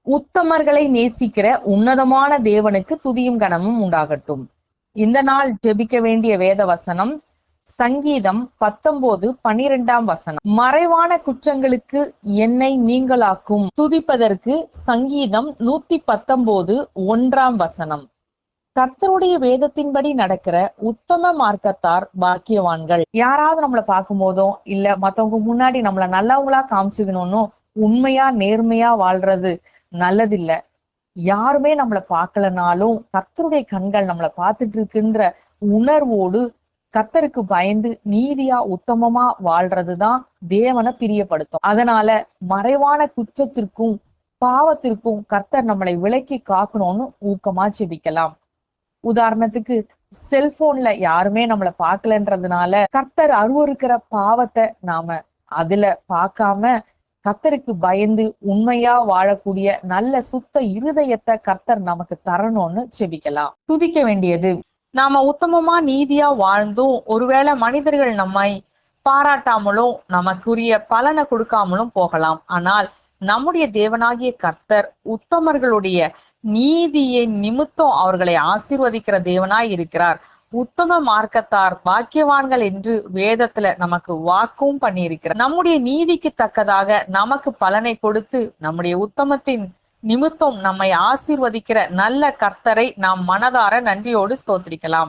உத்தமர்களை நேசிக்கிற உன்னதமான தேவனுக்கு துதியும் கனமும் உண்டாகட்டும். இந்த நாள் ஜெபிக்க வேண்டிய வேத வசனம் சங்கீதம் 19:12. மறைவான குற்றங்களுக்கு என்னை நீங்களாக்கும் துதிப்பதற்கு சங்கீதம் 119:1. கர்த்தருடைய வேதத்தின்படி நடக்கிற உத்தம மார்க்கத்தார் பாக்கியவான்கள். யாராவது நம்மளை பார்க்கும் போதும் இல்ல மத்தவங்க முன்னாடி நம்மள நல்லவங்களா காமிச்சுக்கணும்னு உண்மையா நேர்மையா வாழ்றது நல்லதில்ல. யாருமே நம்மளை பார்க்கலனாலும் கர்த்தருடைய கண்கள் நம்மளை பார்த்துட்டு இருக்குன்ற உணர்வோடு கர்த்தருக்கு பயந்து நீதியா உத்தமமா வாழ்றதுதான் தேவனை பிரியப்படுத்தும். அதனால மறைவான குற்றத்திற்கும் பாவத்திற்கும் கர்த்தர் நம்மளை விலக்கி காக்கணும்னு ஊக்கமா ஜெபிக்கலாம். உதாரணத்துக்கு செல்போன்ல யாருமே நம்மளை பார்க்கலன்றதுனால கர்த்தர் அருவருக்கிற பாவத்தை நாம அதுல பார்க்காம கர்த்தருக்கு பயந்து உண்மையா வாழக்கூடிய நல்ல சுத்த இருதயத்தை கர்த்தர் நமக்கு தரணும்னு ஜெபிக்கலாம். துதிக்க வேண்டியது நாம உத்தமமா நீதியா வாழ்ந்தும் ஒருவேளை மனிதர்கள் நம்மை பாராட்டாமலும் நமக்குரிய பலனை கொடுக்காமலும் போகலாம். ஆனால் நம்முடைய தேவனாகிய கர்த்தர் உத்தமர்களுடைய நீதியின் நிமித்தம் அவர்களை ஆசீர்வதிக்கிற தேவனாய் இருக்கிறார். உத்தம மார்க்கத்தார் பாக்கியவான்கள் என்று வேதத்துல நமக்கு வாக்கும் பண்ணியிருக்கிறார். நம்முடைய நீதிக்கு தக்கதாக நமக்கு பலனை கொடுத்து நம்முடைய உத்தமத்தின் நிமித்தம் நம்மை ஆசீர்வதிக்கிற நல்ல கர்த்தரை நாம் மனதார நன்றியோடு ஸ்தோத்திரிக்கலாம்.